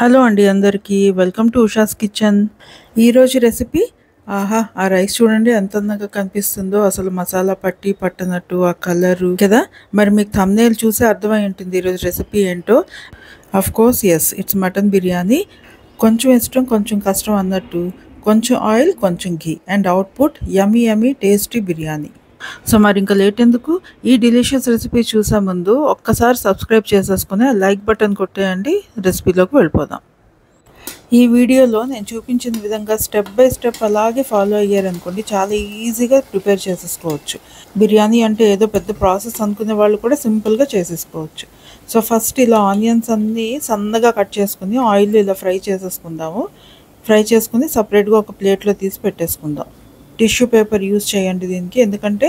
Hello అండి అందరికీ welcome to Usha's kitchen. ఈరోజు రెసిపీ ఆహా ఆ రైస్ చూడండి ఎంత అందంగా కనిపిస్తుందో, అసలు మసాలా పట్టి పట్టనట్టు ఆ కలరు కదా. మరి మీకు థంబ్నెయిల్ చూసి అర్థమై ఉంటుంది ఈరోజు రెసిపీ ఏంటో. Of course yes, it's mutton biryani. కొంచెం ఇష్టం కొంచెం కష్టం అన్నట్టు, కొంచెం ఆయిల్ కొంచెం ghee and output yummy yummy tasty biryani. So మరి ఇంకా లేట్ ఎందుకు, ఈ డిలీషియస్ రెసిపీ చూసే ముందు ఒక్కసారి సబ్స్క్రైబ్ చేసేసుకుని లైక్ బటన్ కొట్టేయండి. రెసిపీలోకి వెళ్ళిపోదాం. ఈ వీడియోలో నేను చూపించిన విధంగా స్టెప్ బై స్టెప్ అలాగే ఫాలో అయ్యారనుకోండి, చాలా ఈజీగా ప్రిపేర్ చేసేసుకోవచ్చు. బిర్యానీ అంటే ఏదో పెద్ద ప్రాసెస్ అనుకునే వాళ్ళు కూడా సింపుల్గా చేసేసుకోవచ్చు. సో ఫస్ట్ ఇలా ఆనియన్స్ అన్నీ సన్నగా కట్ చేసుకుని ఆయిల్ ఇలా ఫ్రై చేసేసుకుందాము. ఫ్రై చేసుకుని సపరేట్గా ఒక ప్లేట్లో తీసి పెట్టేసుకుందాం. టిష్యూ పేపర్ యూజ్ చేయండి దీనికి, ఎందుకంటే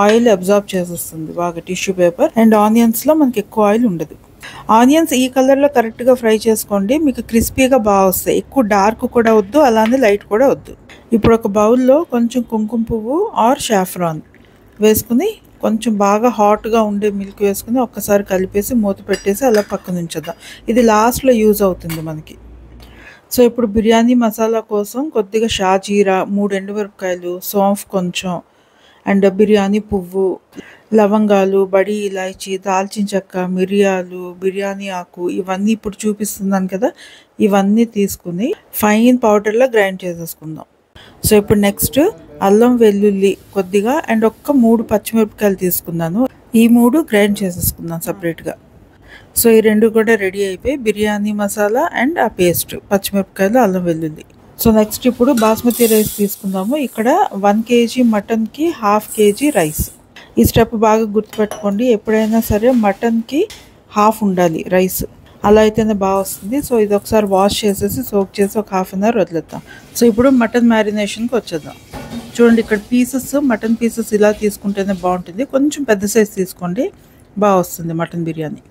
ఆయిల్ అబ్జార్బ్ చేసేస్తుంది బాగా టిష్యూ పేపర్. అండ్ ఆనియన్స్లో మనకి ఎక్కువ ఆయిల్ ఉండదు. ఆనియన్స్ ఈ కలర్లో కరెక్ట్గా ఫ్రై చేసుకోండి, మీకు క్రిస్పీగా బాగా వస్తాయి. ఎక్కువ డార్క్ కూడా వద్దు, అలానే లైట్ కూడా వద్దు. ఇప్పుడు ఒక బౌల్లో కొంచెం కుంకుమ పువ్వు ఆర్ షాఫ్రాన్ వేసుకుని కొంచెం బాగా హాట్గా ఉండే మిల్క్ వేసుకుని ఒక్కసారి కలిపేసి మూత పెట్టేసి అలా పక్కన ఉంచేద్దాం. ఇది లాస్ట్లో యూజ్ అవుతుంది మనకి. సో ఇప్పుడు బిర్యానీ మసాలా కోసం కొద్దిగా షాజీరా, 3 ఎండుమిరపకాయలు, సోంఫ్ కొంచెం, అండ్ బిర్యానీ పువ్వు, లవంగాలు, బడి ఇలాచి, దాల్చిన చెక్క, మిరియాలు, బిర్యానీ ఆకు, ఇవన్నీ ఇప్పుడు చూపిస్తున్నాను కదా, ఇవన్నీ తీసుకుని ఫైన్ పౌడర్లో గ్రైండ్ చేసేసుకుందాం. సో ఇప్పుడు నెక్స్ట్ అల్లం వెల్లుల్లి కొద్దిగా అండ్ 3 పచ్చిమిరపకాయలు తీసుకున్నాను. ఈ 3 గ్రైండ్ చేసేసుకుందాం సపరేట్గా. సో ఈ 2 కూడా రెడీ అయిపోయి బిర్యానీ మసాలా అండ్ ఆ పేస్ట్, పచ్చిమిరపకాయలు, అల్లం వెల్లుల్లి. సో నెక్స్ట్ ఇప్పుడు బాస్మతి రైస్ తీసుకుందాము. ఇక్కడ 1 kg మటన్కి 1/2 kg రైస్. ఈ స్టెప్ బాగా గుర్తుపెట్టుకోండి, ఎప్పుడైనా సరే మటన్కి 1/2 ఉండాలి రైస్, అలా అయితేనే బాగా వస్తుంది. సో ఇది ఒకసారి వాష్ చేసేసి సోక్ చేసి ఒక 1/2 అవర్ వదిలేద్దాం. సో ఇప్పుడు మటన్ మ్యారినేషన్కి వచ్చేద్దాం. చూడండి ఇక్కడ పీసెస్, మటన్ పీసెస్ ఇలా తీసుకుంటేనే బాగుంటుంది. కొంచెం పెద్ద సైజ్ తీసుకోండి, బాగా వస్తుంది మటన్ బిర్యానీ.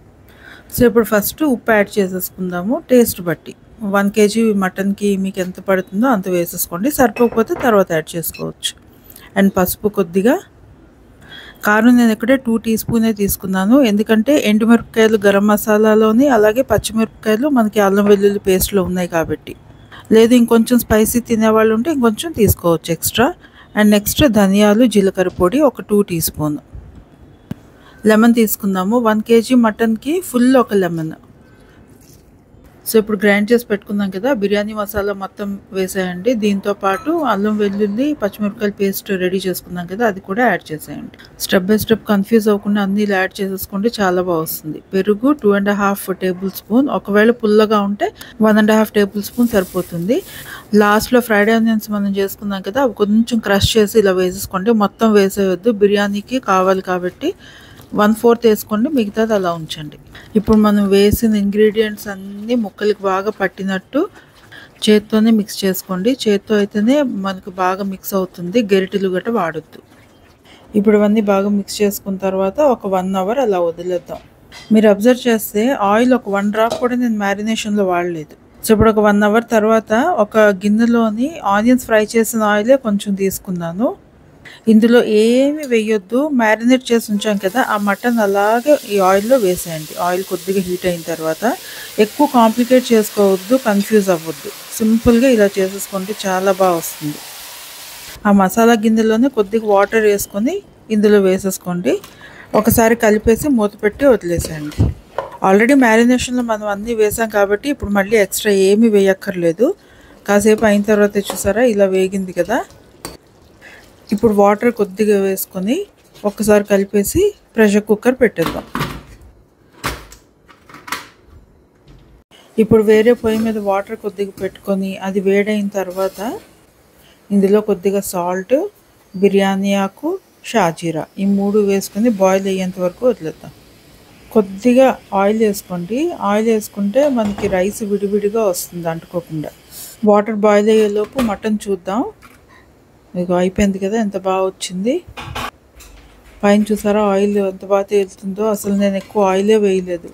సో ఇప్పుడు ఫస్ట్ ఉప్పు యాడ్ చేసేసుకుందాము టేస్ట్ బట్టి. 1 kg మటన్కి మీకు ఎంత పడుతుందో అంత వేసేసుకోండి, సరిపోకపోతే తర్వాత యాడ్ చేసుకోవచ్చు. అండ్ పసుపు కొద్దిగా. కారం నేను ఇక్కడే 2 టీ స్పూనే తీసుకున్నాను, ఎందుకంటే ఎండుమిరపకాయలు గరం మసాలాలోని, అలాగే పచ్చిమిరపకాయలు మనకి అల్లం వెల్లుల్లి పేస్ట్లో ఉన్నాయి కాబట్టి. లేదు ఇంకొంచెం స్పైసీ తినేవాళ్ళు ఉంటే ఇంకొంచెం తీసుకోవచ్చు ఎక్స్ట్రా. అండ్ నెక్స్ట్ ధనియాలు, జీలకర్ర పొడి ఒక 2 టీ స్పూన్. లెమన్ తీసుకుందాము. 1 kg మటన్కి ఫుల్ ఒక లెమన్. సో ఇప్పుడు గ్రైండ్ చేసి పెట్టుకుందాం కదా, బిర్యానీ మసాలా మొత్తం వేసేయండి. దీంతో పాటు అల్లం వెల్లుల్లి పచ్చిమిరపకాయల పేస్ట్ రెడీ చేసుకుందాం కదా, అది కూడా యాడ్ చేసేయండి. స్టెప్ బై స్టెప్ కన్ఫ్యూజ్ అవ్వకుండా అన్నీ ఇలా యాడ్ చేసేసుకోండి, చాలా బాగా వస్తుంది. పెరుగు 2.5 టేబుల్ స్పూన్, ఒకవేళ పుల్లగా ఉంటే 1.5 టేబుల్ స్పూన్ సరిపోతుంది. లాస్ట్లో ఫ్రైడ్ ఆనియన్స్ మనం చేసుకుందాం కదా, అవి కొంచెం క్రష్ చేసి ఇలా వేసేసుకోండి, మొత్తం వేసేయొద్దు, బిర్యానీకి కావాలి కాబట్టి 1/4 వేసుకోండి, మిగతాది అలా ఉంచండి. ఇప్పుడు మనం వేసిన ఇంగ్రీడియంట్స్ అన్నీ ముక్కలకి బాగా పట్టినట్టు చేత్తోనే మిక్స్ చేసుకోండి. చేత్తో అయితేనే మనకు బాగా మిక్స్ అవుతుంది, గరిటెలు గట్రా వాడొద్దు. ఇప్పుడు ఇవన్నీ బాగా మిక్స్ చేసుకున్న తర్వాత ఒక 1 అవర్ అలా వదిలేద్దాం. మీరు అబ్జర్వ్ చేస్తే ఆయిల్ ఒక 1 డ్రాప్ కూడా నేను మ్యారినేషన్లో వాడలేదు. సో ఇప్పుడు ఒక 1 అవర్ తర్వాత ఒక గిన్నెలోని ఆనియన్స్ ఫ్రై చేసిన ఆయిలే కొంచెం తీసుకున్నాను. ఇందులో ఏమి వేయొద్దు, మ్యారినేట్ చేసి ఉంచాం కదా ఆ మటన్ అలాగే ఈ ఆయిల్లో వేసేయండి. ఆయిల్ కొద్దిగా హీట్ అయిన తర్వాత, ఎక్కువ కాంప్లికేట్ చేసుకోవద్దు, కన్ఫ్యూజ్ అవ్వద్దు, సింపుల్గా ఇలా చేసేసుకోండి, చాలా బాగా వస్తుంది. ఆ మసాలా గిన్నెలోనే కొద్దిగా వాటర్ వేసుకొని ఇందులో వేసేసుకోండి, ఒకసారి కలిపేసి మూత పెట్టి వదిలేసేయండి. ఆల్రెడీ మ్యారినేషన్లో మనం అన్నీ వేసాం కాబట్టి ఇప్పుడు మళ్ళీ ఎక్స్ట్రా ఏమీ వేయక్కర్లేదు. కాసేపు అయిన తర్వాత చూసారా ఇలా వేగింది కదా. ఇప్పుడు వాటర్ కొద్దిగా వేసుకొని ఒక్కసారి కలిపేసి ప్రెషర్ కుక్కర్ పెట్టేద్దాం. ఇప్పుడు వేరే పొయ్యి మీద వాటర్ కొద్దిగా పెట్టుకొని అది వేడైన తర్వాత ఇందులో కొద్దిగా సాల్ట్, బిర్యానీ ఆకు, షాజీరా ఈ 3 వేసుకొని బాయిల్ అయ్యేంత వరకు వదిలేద్దాం. కొద్దిగా ఆయిల్ వేసుకోండి, ఆయిల్ వేసుకుంటే మనకి రైస్ విడివిడిగా వస్తుంది అంటుకోకుండా. వాటర్ బాయిల్ అయ్యేలోపు మటన్ చూద్దాం. ఇక అయిపోయింది కదా, ఎంత బాగా వచ్చింది. పైన చూసారా ఆయిల్ ఎంత బాగా తేలుతుందో, అసలు నేను ఎక్కువ ఆయిలే వేయలేదు.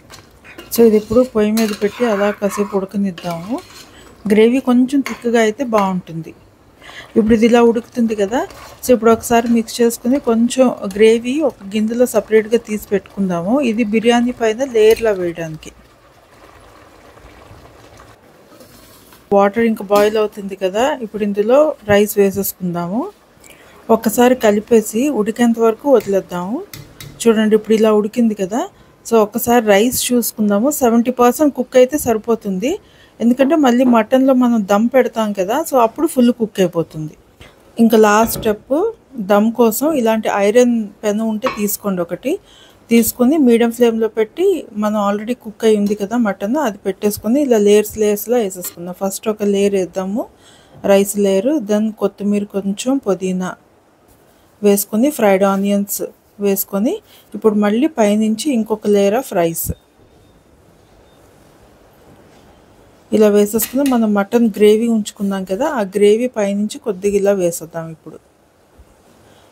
సో ఇది ఇప్పుడు పొయ్యి మీద పెట్టి అలా కాసేపు ఉడకనిద్దాము. గ్రేవీ కొంచెం థిక్గా అయితే బాగుంటుంది. ఇప్పుడు ఇది ఇలా ఉడుకుతుంది కదా, సో ఇప్పుడు ఒకసారి మిక్స్ చేసుకుని కొంచెం గ్రేవీ ఒక గిన్నెలో సపరేట్గా తీసి పెట్టుకుందాము. ఇది బిర్యానీ పైన లేయర్లా వేయడానికి. వాటర్ ఇంకా బాయిల్ అవుతుంది కదా, ఇప్పుడు ఇందులో రైస్ వేసేసుకుందాము. ఒక్కసారి కలిపేసి ఉడికేంత వరకు వదిలేద్దాము. చూడండి ఇప్పుడు ఇలా ఉడికింది కదా. సో ఒక్కసారి రైస్ చూసుకుందాము. 70% కుక్ అయితే సరిపోతుంది, ఎందుకంటే మళ్ళీ మటన్లో మనం దమ్ పెడతాం కదా, సో అప్పుడు ఫుల్ కుక్ అయిపోతుంది. ఇంకా లాస్ట్ స్టెప్, దమ్ కోసం ఇలాంటి ఐరన్ పెనం ఉంటే తీసుకోండి. ఒకటి తీసుకుని మీడియం ఫ్లేమ్లో పెట్టి, మనం ఆల్రెడీ కుక్ అయి ఉంది కదా మటన్, అది పెట్టేసుకొని ఇలా లేయర్స్లో వేసేసుకుందాం. ఫస్ట్ ఒక లేయర్ వేద్దాము, రైస్ లేయర్. దెన్ కొత్తిమీర, కొంచెం పుదీనా వేసుకొని, ఫ్రైడ్ ఆనియన్స్ వేసుకొని, ఇప్పుడు మళ్ళీ పైనుంచి ఇంకొక లేయర్ ఆఫ్ రైస్ ఇలా వేసేసుకుని, మనం మటన్ గ్రేవీ ఉంచుకుందాం కదా, ఆ గ్రేవీ పైనుంచి కొద్దిగా ఇలా వేసేద్దాం. ఇప్పుడు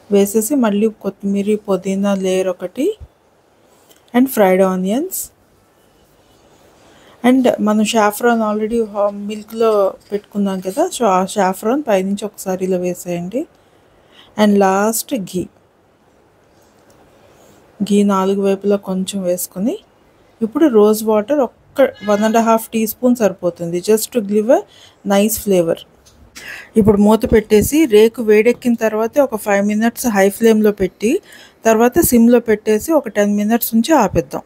వేసేసి మళ్ళీ కొత్తిమీర, పుదీనా లేయర్ ఒకటి, అండ్ ఫ్రైడ్ ఆనియన్స్, అండ్ మనం షాఫ్రాన్ ఆల్రెడీ మిల్క్లో పెట్టుకున్నాం కదా, సో ఆ షాఫ్రాన్ పైనుంచి ఒకసారి ఇలా వేసేయండి. అండ్ లాస్ట్ ఘీ 4 వైపులా కొంచెం వేసుకొని, ఇప్పుడు రోజ్ వాటర్ 1.5 టీ స్పూన్ సరిపోతుంది, just to give a nice flavour. ఇప్పుడు మూత పెట్టేసి రేకు వేడెక్కిన తర్వాత ఒక 5 minutes హై ఫ్లేమ్లో పెట్టి, తర్వాత సిమ్లో పెట్టేసి ఒక 10 minutes నుంచి ఆపేద్దాం.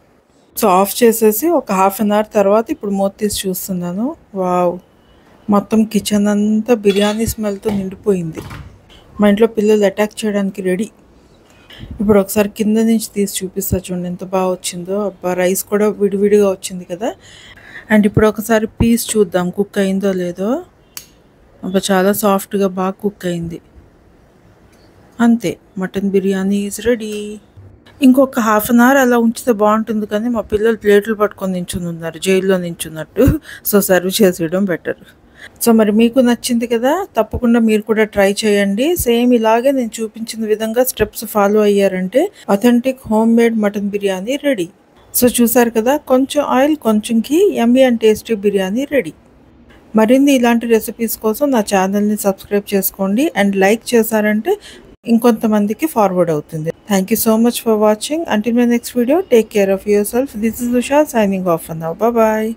సో ఆఫ్ చేసేసి ఒక 1/2 hour తర్వాత ఇప్పుడు మూత తీసి చూస్తున్నాను. వావ్, మొత్తం కిచెన్ అంతా బిర్యానీ స్మెల్తో నిండిపోయింది. మా ఇంట్లో పిల్లలు అటాక్ చేయడానికి రెడీ. ఇప్పుడు ఒకసారి కింద నుంచి తీసి చూపిస్తా, చూడండి ఎంత బాగా వచ్చిందో. అబ్బా, రైస్ కూడా విడివిడిగా వచ్చింది కదా. అండ్ ఇప్పుడు ఒకసారి పీస్ చూద్దాం కుక్ అయిందో లేదో. అబ్బా, చాలా సాఫ్ట్గా బాగా కుక్ అయింది. అంతే, మటన్ బిర్యానీ ఈజ్ రెడీ. ఇంకొక 1/2 hour అలా ఉంచితే బాగుంటుంది, కానీ మా పిల్లలు ప్లేట్లు పట్టుకొని నించుని ఉన్నారు, జైల్లో నించున్నట్టు. సో సర్వ్ చేసేయడం బెటర్. సో మరి మీకు నచ్చింది కదా, తప్పకుండా మీరు కూడా ట్రై చేయండి. సేమ్ ఇలాగే నేను చూపించిన విధంగా స్టెప్స్ ఫాలో అయ్యారంటే authentic homemade mutton biryani ready. So చూసారు కదా, కొంచెం ఆయిల్, కొంచెం ghee, yummy and tasty biryani ready. మరిన్ని ఇలాంటి రెసిపీస్ కోసం నా ఛానల్ని సబ్స్క్రైబ్ చేసుకోండి, అండ్ లైక్ చేశారంటే ఇంకొంతమందికి ఫార్వర్డ్ అవుతుంది. Thank you so much for watching. Until my next video, take care of yourself. This is Usha signing off for now. Bye bye.